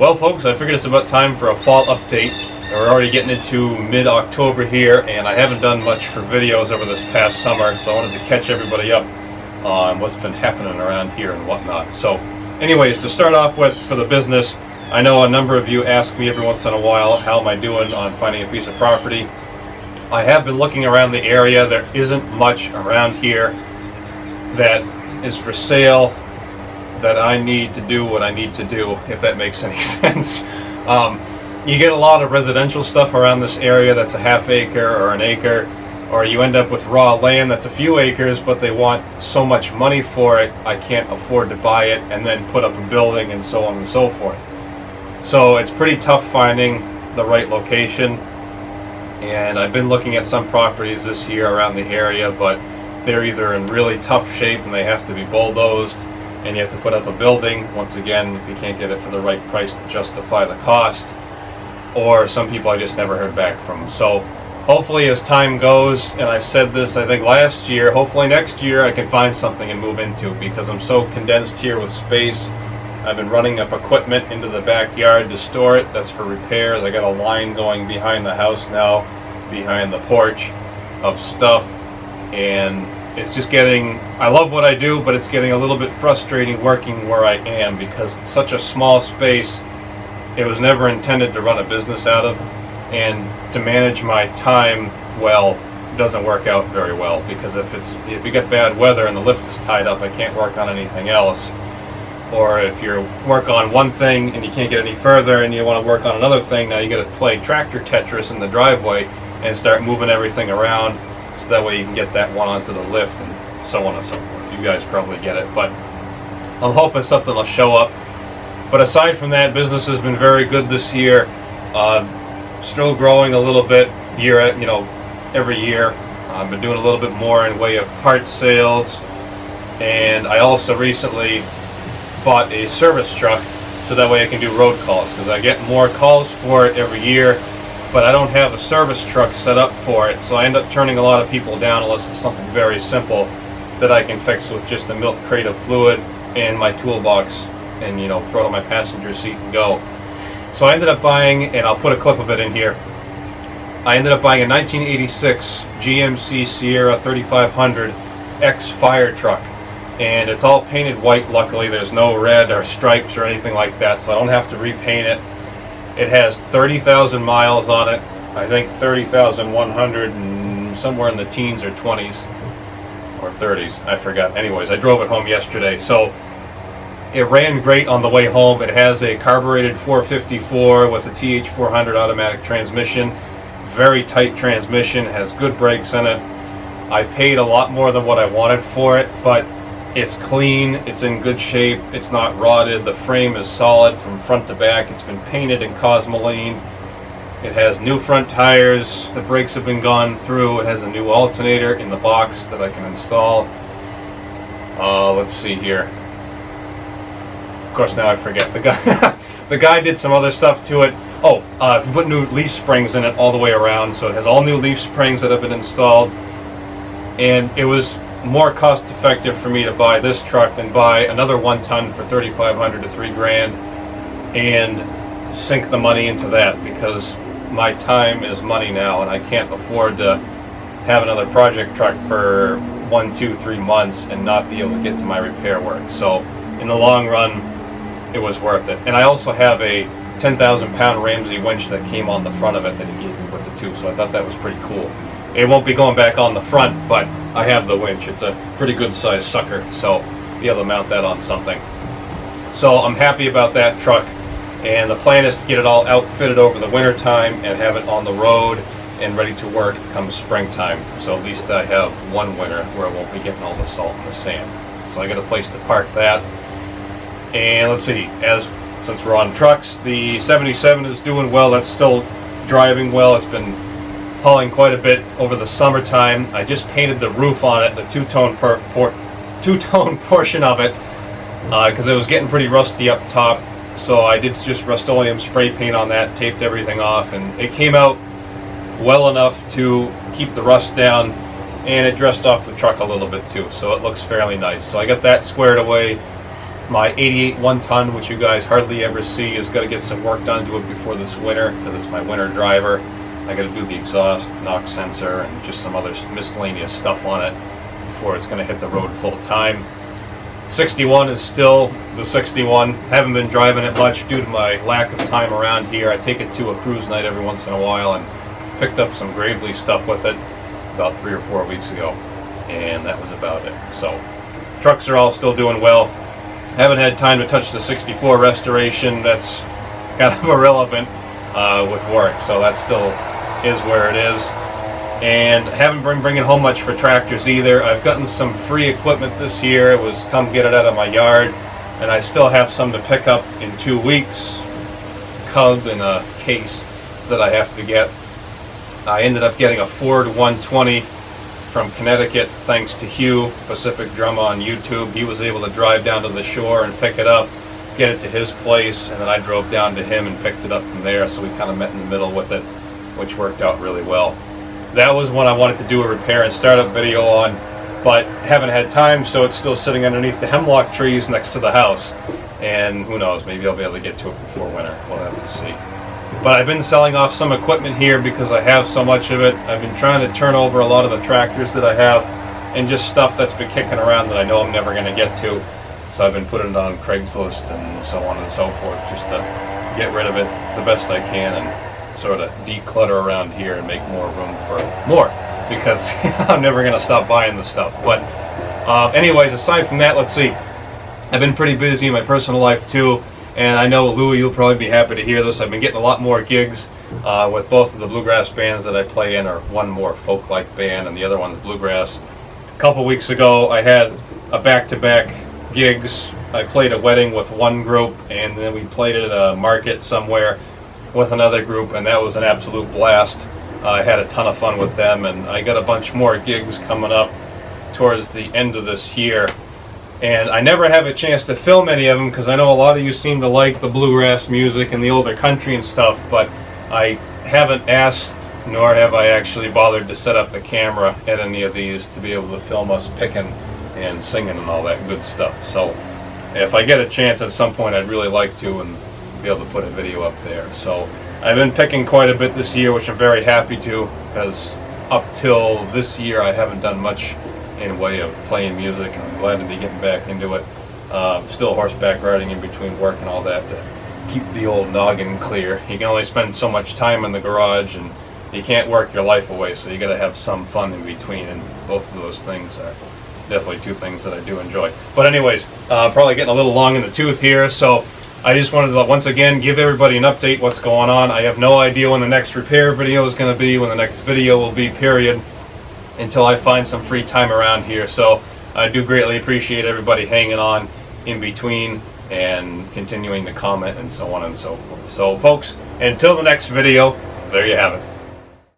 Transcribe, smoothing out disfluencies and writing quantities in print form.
Well, folks, I figured it's about time for a fall update. We're already getting into mid-October here, and I haven't done much for videos over this past summer, so I wanted to catch everybody up on what's been happening around here and whatnot. So, anyways, to start off with, for the business, I know a number of you ask me every once in a while, how am I doing on finding a piece of property? I have been looking around the area. There isn't much around here that is for sale that I need to do what I need to do, if that makes any sense. You get a lot of residential stuff around this area that's a half acre or an acre, or you end up with raw land that's a few acres, but they want so much money for it, I can't afford to buy it and then put up a building and so on and so forth. So it's pretty tough finding the right location, and I've been looking at some properties this year around the area, but they're either in really tough shape and they have to be bulldozed, and you have to put up a building, once again, if you can't get it for the right price to justify the cost, or some people I just never heard back from. So hopefully as time goes, and I said this I think last year, hopefully next year I can find something and move into, because I'm so condensed here with space. I've been running up equipment into the backyard to store it. That's for repairs. I got a line going behind the house now, behind the porch, of stuff, and it's just getting, I love what I do, but it's getting a little bit frustrating working where I am, because it's such a small space. It was never intended to run a business out of, and to manage my time well doesn't work out very well, because if you get bad weather and the lift is tied up, I can't work on anything else. Or if you work on one thing and you can't get any further and you want to work on another thing, now you got to play tractor Tetris in the driveway and start moving everything around, so that way you can get that one onto the lift and so on and so forth. You guys probably get it, but I'm hoping something will show up. But aside from that, business has been very good this year. Still growing a little bit every year. I've been doing a little bit more in way of parts sales, and I also recently bought a service truck so that way I can do road calls, because I get more calls for it every year, but I don't have a service truck set up for it, so I end up turning a lot of people down unless it's something very simple that I can fix with just a milk crate of fluid and my toolbox, and throw it on my passenger seat and go. So I ended up buying, and I'll put a clip of it in here, I ended up buying a 1986 GMC Sierra 3500 X fire truck, and it's all painted white. Luckily there's no red or stripes or anything like that, so I don't have to repaint it. It has 30,000 miles on it. I think 30,100 and somewhere in the teens or 20s or 30s, I forgot. Anyways, I drove it home yesterday, so it ran great on the way home. It has a carbureted 454 with a TH400 automatic transmission, very tight transmission, has good brakes in it. I paid a lot more than what I wanted for it, but it's clean, it's in good shape, it's not rotted, the frame is solid from front to back, it's been painted in Cosmoline, it has new front tires, the brakes have been gone through, it has a new alternator in the box that I can install. Let's see here. Of course, now I forget. The guy did some other stuff to it. He put new leaf springs in it all the way around, so it has all new leaf springs that have been installed, and it was more cost effective for me to buy this truck than buy another 1 ton for $3,500 to $3,000 and sink the money into that, because my time is money now, and I can't afford to have another project truck for 1, 2, 3 months and not be able to get to my repair work. So in the long run, it was worth it. And I also have a 10,000 pound Ramsey winch that came on the front of it that he gave me with it too, so I thought that was pretty cool. It won't be going back on the front, but I have the winch. It's a pretty good sized sucker, so be able to mount that on something. So I'm happy about that truck, and the plan is to get it all outfitted over the winter time and have it on the road and ready to work come springtime. So at least I have one winter where I won't be getting all the salt and the sand. So I got a place to park that. And let's see, since we're on trucks, the 77 is doing well. That's still driving well. It's been hauling quite a bit over the summertime. I just painted the roof on it, the two-tone portion of it, because it was getting pretty rusty up top. So I did just Rust-Oleum spray paint on that, taped everything off, and it came out well enough to keep the rust down, and it dressed off the truck a little bit too, so it looks fairly nice. So I got that squared away. My 88 1-ton, which you guys hardly ever see, is going to get some work done to it before this winter because it's my winter driver. I got to do the exhaust, knock sensor, and just some other miscellaneous stuff on it before it's going to hit the road full time. 61 is still the 61. Haven't been driving it much due to my lack of time around here. I take it to a cruise night every once in a while and picked up some Gravely stuff with it about 3 or 4 weeks ago, and that was about it. So trucks are all still doing well. Haven't had time to touch the 64 restoration. That's kind of irrelevant with work, so that still is where it is. And haven't been bringing home much for tractors either. I've gotten some free equipment this year. It was come get it out of my yard, and I still have some to pick up in 2 weeks. Cub in a case that I have to get. I ended up getting a Ford 120 from Connecticut, thanks to Hugh, Pacific Drum on YouTube. He was able to drive down to the shore and pick it up, get it to his place, and then I drove down to him and picked it up from there, so we kind of met in the middle with it, which worked out really well. That was one I wanted to do a repair and startup video on, but haven't had time, so it's still sitting underneath the hemlock trees next to the house, and who knows, maybe I'll be able to get to it before winter. We'll have to see. But I've been selling off some equipment here because I have so much of it. I've been trying to turn over a lot of the tractors that I have and just stuff that's been kicking around that I know I'm never going to get to. So I've been putting it on Craigslist and so on and so forth just to get rid of it the best I can and sort of declutter around here and make more room for more, because I'm never going to stop buying the stuff. But anyways, aside from that, let's see. I've been pretty busy in my personal life too. And I know, Louie, you'll probably be happy to hear this. I've been getting a lot more gigs with both of the bluegrass bands that I play in, or one more folk-like band and the other one is bluegrass. A couple weeks ago, I had a back-to-back gigs. I played a wedding with one group, and then we played at a market somewhere with another group, and that was an absolute blast. I had a ton of fun with them, and I got a bunch more gigs coming up towards the end of this year. And I never have a chance to film any of them because I know a lot of you seem to like the bluegrass music and the older country and stuff, but I haven't asked, nor have I actually bothered to set up the camera at any of these to be able to film us picking and singing and all that good stuff. So if I get a chance at some point, I'd really like to and be able to put a video up there. So I've been picking quite a bit this year, which I'm very happy to, because up till this year I haven't done much in way of playing music, and I'm glad to be getting back into it. Still horseback riding in between work and all that to keep the old noggin clear. You can only spend so much time in the garage, and you can't work your life away, so you got to have some fun in between, and both of those things are definitely two things that I do enjoy. But anyways, probably getting a little long in the tooth here, so I just wanted to once again give everybody an update what's going on. I have no idea when the next repair video is going to be, when the next video will be, period, until I find some free time around here. So I do greatly appreciate everybody hanging on in between and continuing to comment and so on and so forth. So folks, until the next video, there you have it.